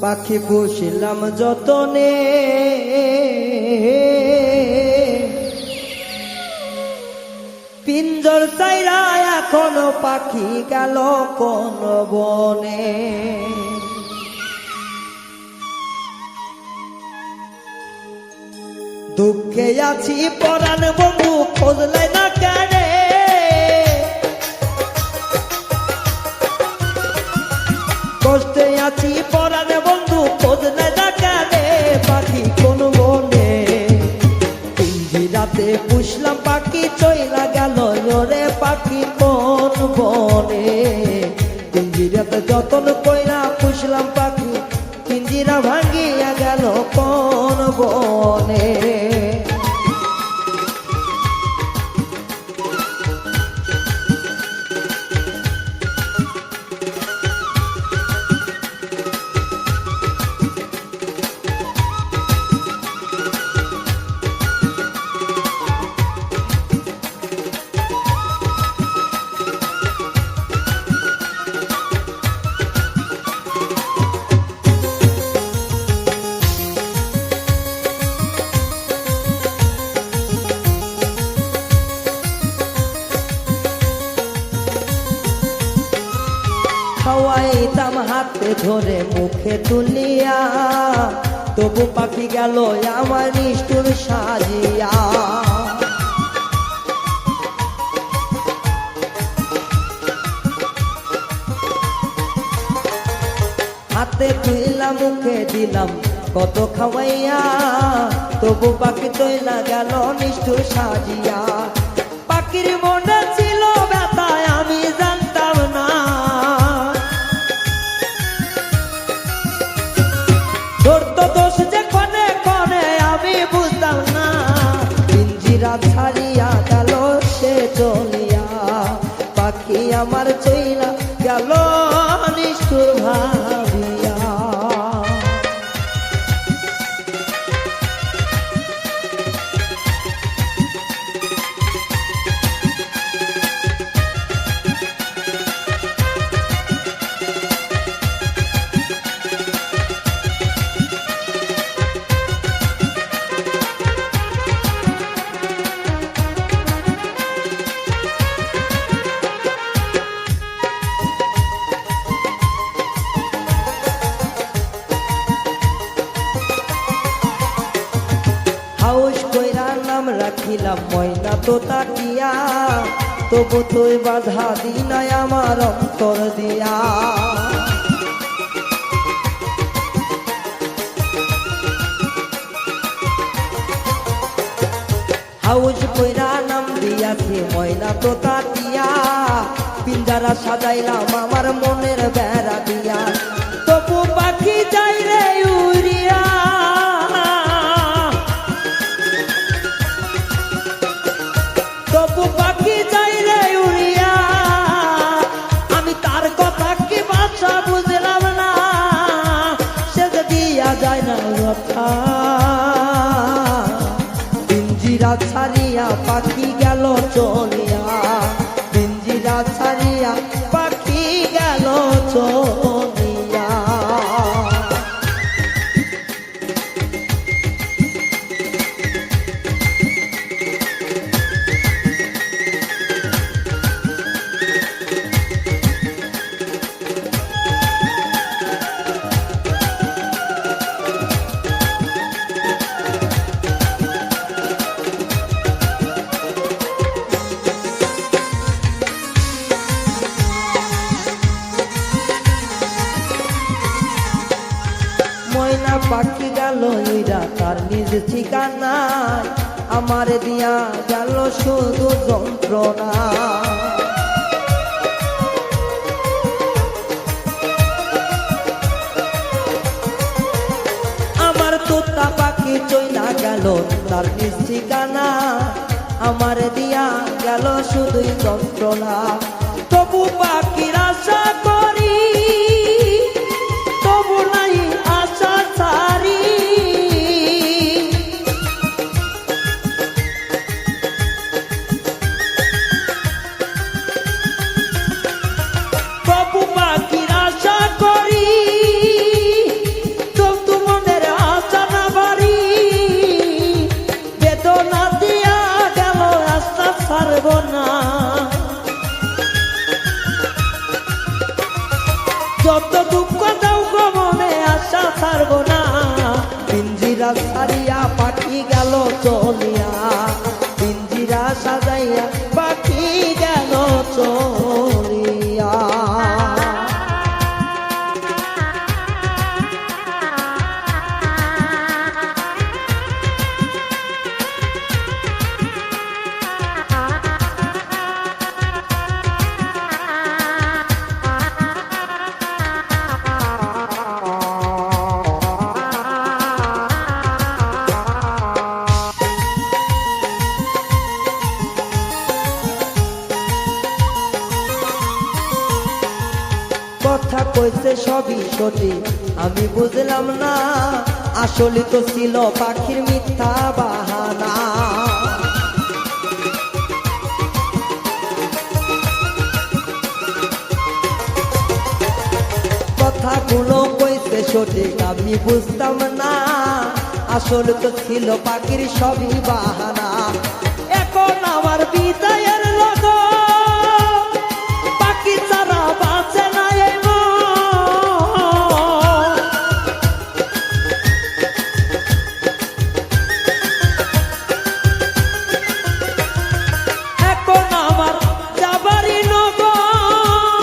পাখি পুষিলাম যতনে, পিঞ্জর চাইরা এখনো পাখি গেল কোন বনে। দুঃখে আছি পরাণ বন্ধু খোঁজলে না কেনে, কষ্টে আছি পরাণ বন্ধু খোঁজলে না কেনে। পাখি কোন বনে, পিঞ্জিরাতে পুষলাম পাখি চইলা গেল রে পাখি কোন বনে। পিঞ্জিরাতে যতন কইরা পুষলাম পাখি, পিঞ্জিরা ভাঙ্গিয়া গেল কোন বনে। খাওয়াইতাম হাতে ধরে মুখে তুলিয়া, তবু পাখি গেল আমার নিষ্ঠুর সাজিয়া। হাতে তুইলাম মুখে দিলাম কত খাওয়াইয়া, তবু পাখি তৈলা গেল নিষ্ঠুর সাজিয়া। পাখির মনে ছিল ব্যথায় আমি জানতাম না, ধরতো দোষ যে ক্ষণে ক্ষণে আমি বুঝতাম না। পিঞ্জিরা ছাড়িয়া গেল সে চলিয়া, পাখি আমার চইলা গেল নিষ্ঠুর ভাবিয়া। হাউস কইরা নাম রাখিলাম ময়না তোতা টিয়া, তবু তুই বাধা দিনাই আমার অন্তর দিয়া। হাউস কইরা নাম দিয়াছি ময়না তোতা টিয়া, পিঞ্জারা সাজাইলাম আমার মনের বেড়া দিয়া। তবু পাখি যাই রে উড়িয়া, তবু পাখি যাই রে উড়িয়া। আমি তার কথা কি ভাষা বুঝলাম না, সে যে দিয়া যায় না কথা। পিঞ্জিরা ছাড়িয়া পাখি গেল চলিয়া, পিঞ্জিরা ছাড়িয়া পাখি গেল চলিয়া। ময়না পাখি গেল ইরা তার নিজ ঠিকানায়, আমার দিয়া গেল শুধু যন্ত্রণা। আমার তোতা পাখি চইলা গেল তার নিজ ঠিকানা, আমার দিয়া গেল শুধুই যন্ত্রণা। তবু পাখির আশা করি, তবু নাই আশা ছাড়ি। যত দুঃখ দাও গো মনে আশা ছাড়বো না পিঞ্জিরা সারিয়া পাখি গেল চলিয়া পিঞ্জিরা সাজাইয়া পাখি গেল চলিয়া কথা কইছে সবই সঠিক আমি বুঝলাম না আসলে তো ছিল পাখির মিথ্যা বাহানা কথাগুলো কইছে সঠিক আমি বুঝতাম না আসলে তো ছিল পাখির সবই বাহানা এখন আমার বিদায়ের লগন পাখি ছাড়া বাঁচে না এই মন। এখন আমার যাবারই লগন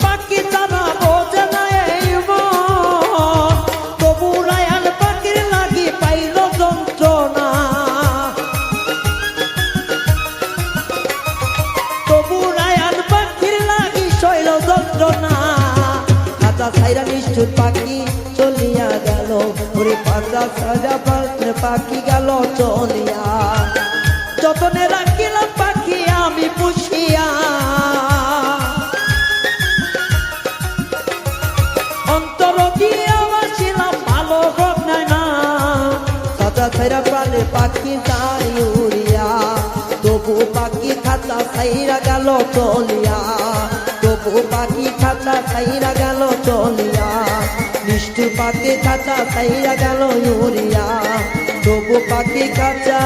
পাখি ছাড়া বোঝে না এই মন। তবু রায়ান পাখির লাগি পাইল যন্ত্রণা তবু রায়ান পাখির লাগি শৈল যন্ত্রণা খাঁচা ছাইরা নিষ্ঠুর পাখি চলিয়া গেল ওরে পাঁচা সাজা পাখি গেল চলিয়া যতনে রাখিলাম পাখি আমি পুষিয়া অন্তর দিয়া বাসিলাম ভালো হোক না খাঁচা ছাইরা প্রাণে পাখি তাই উড়িয়া তবু পাখি খাঁচা ছাইরা গেল চলিয়া তবু পাখি খাঁচা ছাইরা গেল চলিয়া নিষ্ঠুর পাখি খাঁচা ছাইরা গেল উড়িয়া তবু পাখি খাঁচা